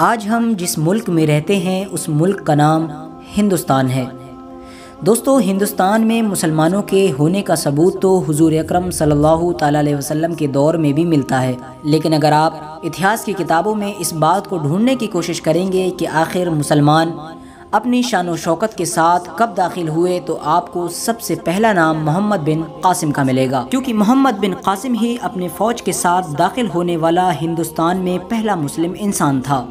آج ہم جس ملک میں رہتے ہیں اس ملک کا نام ہندوستان ہے۔ دوستو، ہندوستان میں مسلمانوں کے ہونے کا ثبوت تو حضور اکرم صلی اللہ تعالیٰ علیہ وسلم کے دور میں بھی ملتا ہے، لیکن اگر آپ اتہاس کی کتابوں میں اس بات کو ڈھونڈنے کی کوشش کریں گے کہ آخر مسلمان اپنی شان و شوکت کے ساتھ کب داخل ہوئے، تو آپ کو سب سے پہلا نام محمد بن قاسم کا ملے گا، کیونکہ محمد بن قاسم ہی اپنے فوج کے ساتھ داخل ہونے والا ہندوستان میں پہلا مسلم انسان تھا۔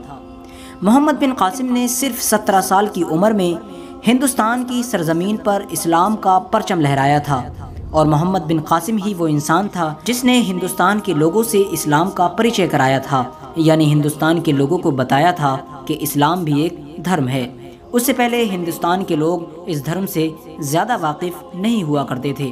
محمد بن قاسم نے صرف 17 سال کی عمر میں ہندوستان کی سرزمین پر اسلام کا پرچم لہرایا تھا، اور محمد بن قاسم ہی وہ انسان تھا جس نے ہندوستان کے لوگوں سے اسلام کا پریچے کرایا تھا، یعنی ہندوستان کے لوگوں کو بتایا تھا کہ اسلام بھی ایک دھرم ہے۔ اس سے پہلے ہندوستان کے لوگ اس دھرم سے زیادہ واقف نہیں ہوا کرتے تھے۔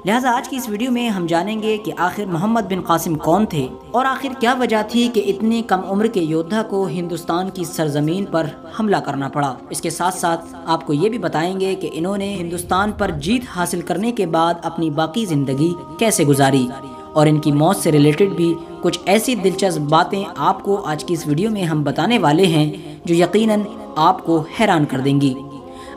لہٰذا آج کی اس ویڈیو میں ہم جانیں گے کہ آخر محمد بن قاسم کون تھے، اور آخر کیا وجہ تھی کہ اتنی کم عمر کے یودھا کو ہندوستان کی سرزمین پر حملہ کرنا پڑا۔ اس کے ساتھ ساتھ آپ کو یہ بھی بتائیں گے کہ انہوں نے ہندوستان پر جیت حاصل کرنے کے بعد اپنی باقی زندگی کیسے گزاری، اور ان کی موت سے ریلیٹڈ بھی کچھ ایسی دلچسپ باتیں آپ کو آج کی اس ویڈیو میں ہم بتانے والے ہیں جو یقیناً آپ کو حیران کر دیں گی۔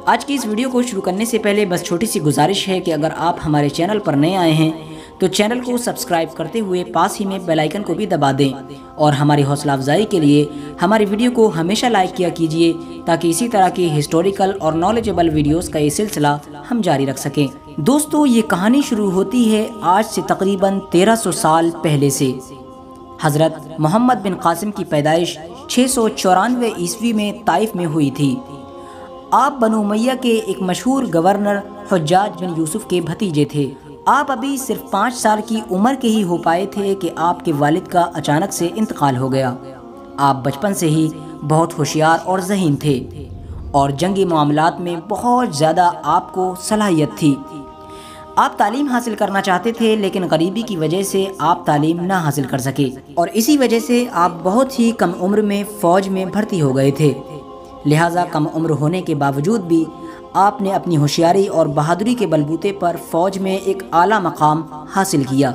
آج کی اس ویڈیو کو شروع کرنے سے پہلے بس چھوٹی سی گزارش ہے کہ اگر آپ ہمارے چینل پر نئے آئے ہیں تو چینل کو سبسکرائب کرتے ہوئے پاس ہی میں بیل آئیکن کو بھی دبا دیں، اور ہماری حوصلہ افزائی کے لیے ہماری ویڈیو کو ہمیشہ لائک کیا کیجیے، تاکہ اسی طرح کی ہسٹوریکل اور نالجبل ویڈیوز کا یہ سلسلہ ہم جاری رکھ سکیں۔ دوستو، یہ کہانی شروع ہوتی ہے آج سے تقریباً 1300 سال پہلے سے۔ حضرت محمد بن قاسم کی پیدائش 694 عیسوی میں طائف میں ہوئی تھی۔ آپ بنو امیہ کے ایک مشہور گورنر حجاج بن یوسف کے بھتیجے تھے۔ آپ ابھی صرف 5 سال کی عمر کے ہی ہو پائے تھے کہ آپ کے والد کا اچانک سے انتقال ہو گیا۔ آپ بچپن سے ہی بہت ہوشیار اور ذہین تھے، اور جنگی معاملات میں بہت زیادہ آپ کو صلاحیت تھی۔ آپ تعلیم حاصل کرنا چاہتے تھے، لیکن غریبی کی وجہ سے آپ تعلیم نہ حاصل کر سکے، اور اسی وجہ سے آپ بہت ہی کم عمر میں فوج میں بھرتی ہو گئے تھے۔ لہٰذا کم عمر ہونے کے باوجود بھی آپ نے اپنی ہوشیاری اور بہادری کے بلبوتے پر فوج میں ایک اعلیٰ مقام حاصل کیا۔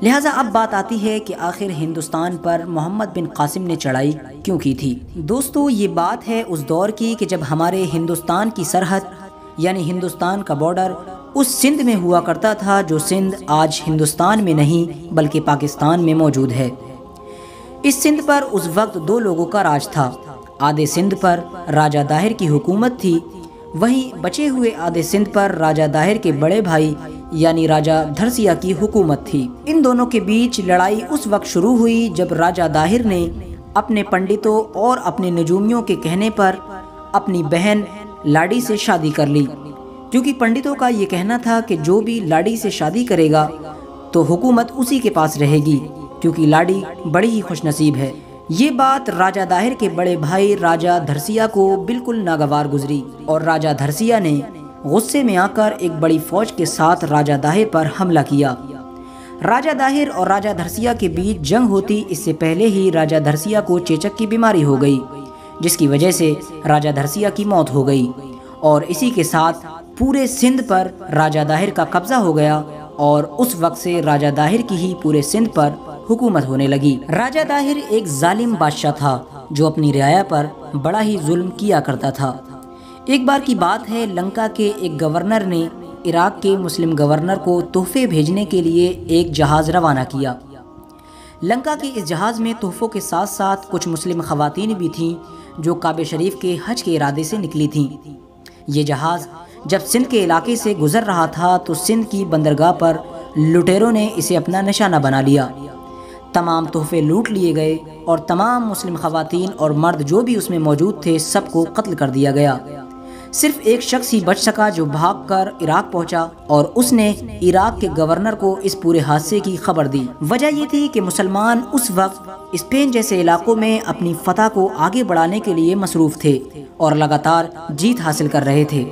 لہٰذا اب بات آتی ہے کہ آخر ہندوستان پر محمد بن قاسم نے چڑھائی کیوں کی تھی۔ دوستو، یہ بات ہے اس دور کی کہ جب ہمارے ہندوستان کی سرحد یعنی ہندوستان کا بارڈر اس سندھ میں ہوا کرتا تھا جو سندھ آج ہندوستان میں نہیں بلکہ پاکستان میں موجود ہے۔ اس سندھ پر اس وقت 2 لوگوں کا راج تھا۔ آدھے سندھ پر راجہ داہر کی حکومت تھی، وہیں بچے ہوئے آدھے سندھ پر راجہ داہر کے بڑے بھائی یعنی راجہ دھرسیا کی حکومت تھی۔ ان دونوں کے بیچ لڑائی اس وقت شروع ہوئی جب راجہ داہر نے اپنے پنڈتوں اور اپنے نجومیوں کے کہنے پر اپنی بہن لاڈی سے شادی کر لی، کیونکہ پنڈتوں کا یہ کہنا تھا کہ جو بھی لاڈی سے شادی کرے گا تو حکومت اسی کے پاس رہے گی، کیونکہ لاڈی بڑی ہی خوش نصیب ہے۔ یہ بات راجہ داہر کے بڑے بھائی راجہ دھرسیا کو بالکل ناگوار گزری، اور راجہ دھرسیا نے غصے میں آ کر ایک بڑی فوج کے ساتھ راجہ داہر پر حملہ کیا۔ راجہ داہر اور راجہ دھرسیا کے بیچ جنگ ہوتی اس سے پہلے ہی راجہ دھرسیا کو چیچک کی بیماری ہو گئی، جس کی وجہ سے راجہ دھرسیا کی موت ہو گئی، اور اسی کے ساتھ پورے سندھ پر راجہ داہر کا قبضہ ہو گیا، اور اس وقت سے راجہ داہر کی ہی پورے سندھ پر حکومت ہونے لگی۔ راجہ داہر ایک ظالم بادشاہ تھا جو اپنی رعایا پر بڑا ہی ظلم کیا کرتا تھا۔ ایک بار کی بات ہے، لنکا کے ایک گورنر نے عراق کے مسلم گورنر کو تحفے بھیجنے کے لیے ایک جہاز روانہ کیا۔ لنکا کے اس جہاز میں تحفوں کے ساتھ ساتھ کچھ مسلم خواتین بھی تھیں جو کعبہ شریف کے حج کے ارادے سے نکلی تھیں۔ یہ جہاز جب سندھ کے علاقے سے گزر رہا تھا تو سندھ کی بندرگاہ پر لٹیروں نے اسے اپنا نشانہ بنا لیا۔ تمام تحفے لوٹ لیے گئے، اور تمام مسلم خواتین اور مرد جو بھی اس میں موجود تھے سب کو قتل کر دیا گیا۔ صرف ایک شخص ہی بچ سکا جو بھاگ کر عراق پہنچا، اور اس نے عراق کے گورنر کو اس پورے حادثے کی خبر دی۔ وجہ یہ تھی کہ مسلمان اس وقت اسپین جیسے علاقوں میں اپنی فتح کو آگے بڑھانے کے لیے مصروف تھے اور لگاتار جیت حاصل کر رہے تھے۔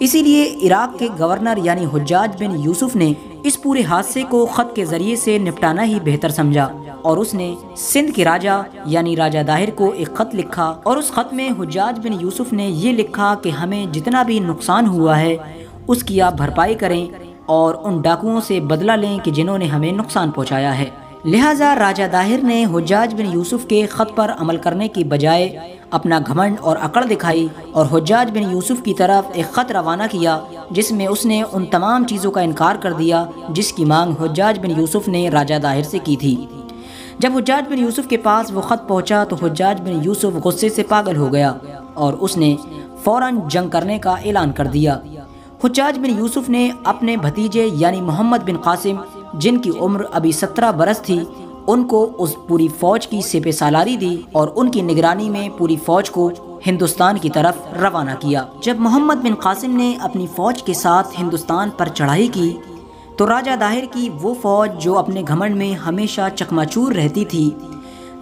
اسی لیے عراق کے گورنر یعنی حجاج بن یوسف نے اس پورے حادثے کو خط کے ذریعے سے نپٹانا ہی بہتر سمجھا، اور اس نے سندھ کے راجہ یعنی راجہ داہر کو ایک خط لکھا، اور اس خط میں حجاج بن یوسف نے یہ لکھا کہ ہمیں جتنا بھی نقصان ہوا ہے اس کی آپ بھرپائی کریں، اور ان ڈاکوؤں سے بدلہ لیں کہ جنہوں نے ہمیں نقصان پہنچایا ہے۔ لہٰذا راجہ داہر نے حجاج بن یوسف کے خط پر عمل کرنے کی بجائے اپنا گھمنڈ اور اکڑ دکھائی اور حجاج بن یوسف کی طرف ایک خط روانہ کیا جس میں اس نے ان تمام چیزوں کا انکار کر دیا جس کی مانگ حجاج بن یوسف نے راجہ داہر سے کی تھی۔ جب حجاج بن یوسف کے پاس وہ خط پہنچا تو حجاج بن یوسف غصے سے پاگل ہو گیا اور اس نے فوراً جنگ کرنے کا اعلان کر دیا۔ حجاج بن یوسف نے اپنے بھتیجے یعنی محمد بن قاسم، جن کی عمر ابھی 17 برس تھی، ان کو اس پوری فوج کی سپہ سالاری دی اور ان کی نگرانی میں پوری فوج کو ہندوستان کی طرف روانہ کیا۔ جب محمد بن قاسم نے اپنی فوج کے ساتھ ہندوستان پر چڑھائی کی تو راجہ داہر کی وہ فوج جو اپنے گھمنڈ میں ہمیشہ چکماچور رہتی تھی،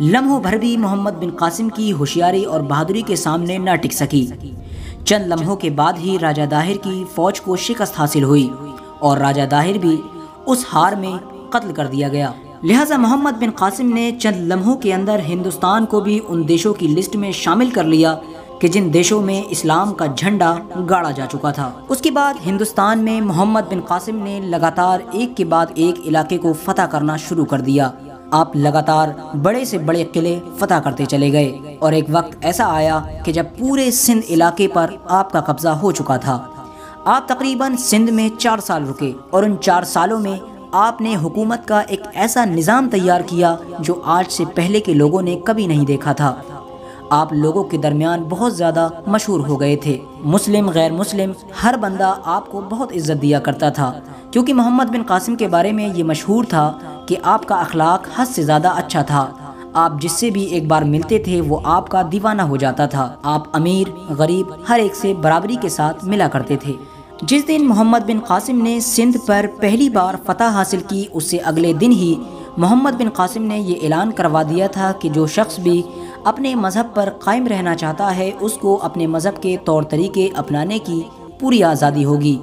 لمحوں بھر بھی محمد بن قاسم کی ہوشیاری اور بہادری کے سامنے نہ ٹک سکی۔ چند لمحوں کے بعد ہی راجہ داہر کی فوج کو شکست حاصل ہوئی اور راجہ داہر بھی اس ہار میں قتل کر دیا گیا۔ لہٰذا محمد بن قاسم نے چند لمحوں کے اندر ہندوستان کو بھی ان دیشوں کی لسٹ میں شامل کر لیا کہ جن دیشوں میں اسلام کا جھنڈا گاڑا جا چکا تھا۔ اس کے بعد ہندوستان میں محمد بن قاسم نے لگاتار ایک کے بعد ایک علاقے کو فتح کرنا شروع کر دیا۔ آپ لگاتار بڑے سے بڑے قلعے فتح کرتے چلے گئے اور ایک وقت ایسا آیا کہ جب پورے سندھ علاقے پر آپ کا قبضہ ہو چکا تھا۔ آپ تقریباً سندھ میں 4 سال رکے اور ان 4 سالوں میں آپ نے حکومت کا ایک ایسا نظام تیار کیا جو آج سے پہلے کے لوگوں نے کبھی نہیں دیکھا تھا۔ آپ لوگوں کے درمیان بہت زیادہ مشہور ہو گئے تھے۔ مسلم غیر مسلم ہر بندہ آپ کو بہت عزت دیا کرتا تھا کیونکہ محمد بن قاسم کے بارے میں یہ مشہور تھا کہ آپ کا اخلاق حد سے زیادہ اچھا تھا۔ آپ جس سے بھی ایک بار ملتے تھے وہ آپ کا دیوانہ ہو جاتا تھا۔ آپ امیر غریب ہر ایک سے برابری کے ساتھ ملا کرتے تھے۔ جس دن محمد بن قاسم نے سندھ پر پہلی بار فتح حاصل کی اس سے اگلے دن ہی محمد بن قاسم نے یہ اعلان کروا دیا تھا کہ جو شخص بھی اپنے مذہب پر قائم رہنا چاہتا ہے اس کو اپنے مذہب کے طور طریقے اپنانے کی پوری آزادی ہوگی،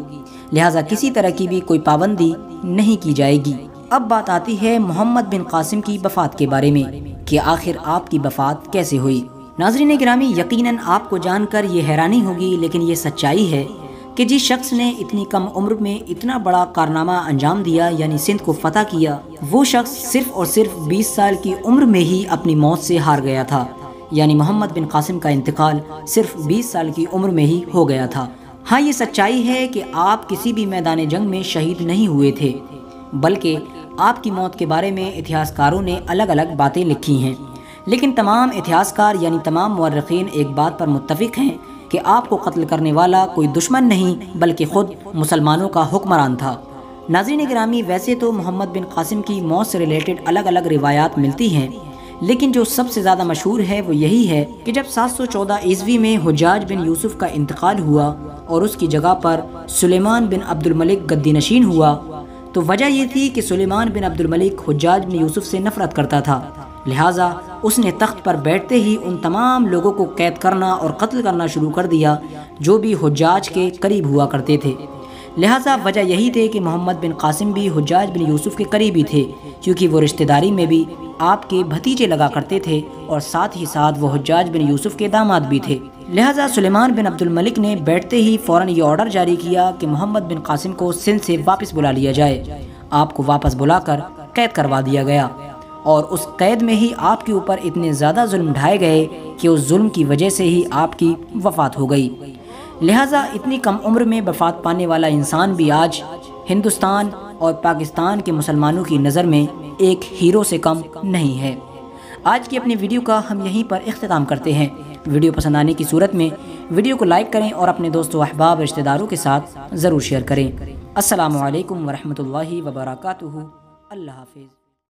لہٰذا کسی طرح کی بھی کوئی پابندی نہیں کی جائے گی۔ اب بات آتی ہے محمد بن قاسم کی وفات کے بارے میں کہ آخر آپ کی وفات کیسے ہوئی۔ ناظرین گرامی، یقیناً آپ کو جان کر یہ حیرانی ہوگی لیکن یہ سچائی ہے کہ جس شخص نے اتنی کم عمر میں اتنا بڑا کارنامہ انجام دیا یعنی سندھ کو فتح کیا، وہ شخص صرف اور صرف 20 سال کی عمر میں ہی اپنی موت سے ہار گیا تھا۔ یعنی محمد بن قاسم کا انتقال صرف 20 سال کی عمر میں ہی ہو گیا تھا۔ ہاں، یہ سچائی ہے کہ آپ کسی بھی میدان جنگ میں شہید نہیں ہوئے تھے، بلکہ آپ کی موت کے بارے میں اتہاسکاروں نے الگ الگ باتیں لکھی ہیں، لیکن تمام اتہاسکار یعنی تمام مورخین ایک بات پر متفق ہیں کہ آپ کو قتل کرنے والا کوئی دشمن نہیں بلکہ خود مسلمانوں کا حکمران تھا۔ ناظرین گرامی، ویسے تو محمد بن قاسم کی موت سے ریلیٹڈ الگ الگ روایات ملتی ہیں، لیکن جو سب سے زیادہ مشہور ہے وہ یہی ہے کہ جب 714 عیسوی میں حجاج بن یوسف کا انتقال ہوا اور اس کی جگہ پر سلیمان بن عبد الملک گدی نشین ہوا، تو وجہ یہ تھی کہ سلیمان بن عبد الملک حجاج بن یوسف سے نفرت کرتا تھا، لہٰذا اس نے تخت پر بیٹھتے ہی ان تمام لوگوں کو قید کرنا اور قتل کرنا شروع کر دیا جو بھی حجاج کے قریب ہوا کرتے تھے۔ لہٰذا وجہ یہی تھی کہ محمد بن قاسم بھی حجاج بن یوسف کے قریبی تھے کیونکہ وہ رشتہ داری میں بھی آپ کے بھتیجے لگا کرتے تھے اور ساتھ ہی ساتھ وہ حجاج بن یوسف کے داماد بھی تھے۔ لہٰذا سلیمان بن عبد الملک نے بیٹھتے ہی فوراً یہ آرڈر جاری کیا کہ محمد بن قاسم کو سندھ سے واپس بلا لیا جائے۔ آپ کو واپس بلا کر قید کروا دیا گیا اور اس قید میں ہی آپ کے اوپر اتنے زیادہ ظلم ڈھائے گئے کہ اس ظلم کی وجہ سے ہی آپ کی وفات ہو گئی۔ لہٰذا اتنی کم عمر میں وفات پانے والا انسان بھی آج ہندوستان اور پاکستان کے مسلمانوں کی نظر میں ایک ہیرو سے کم نہیں ہے۔ آج کی اپنی ویڈیو کا ہم یہیں پر اختتام کرتے ہیں۔ ویڈیو پسند آنے کی صورت میں ویڈیو کو لائک کریں اور اپنے دوستوں احباب رشتہ داروں کے ساتھ ضرور شیئر کریں۔ السلام علیکم ورحمۃ اللہ وبرکاتہ۔ اللہ حافظ۔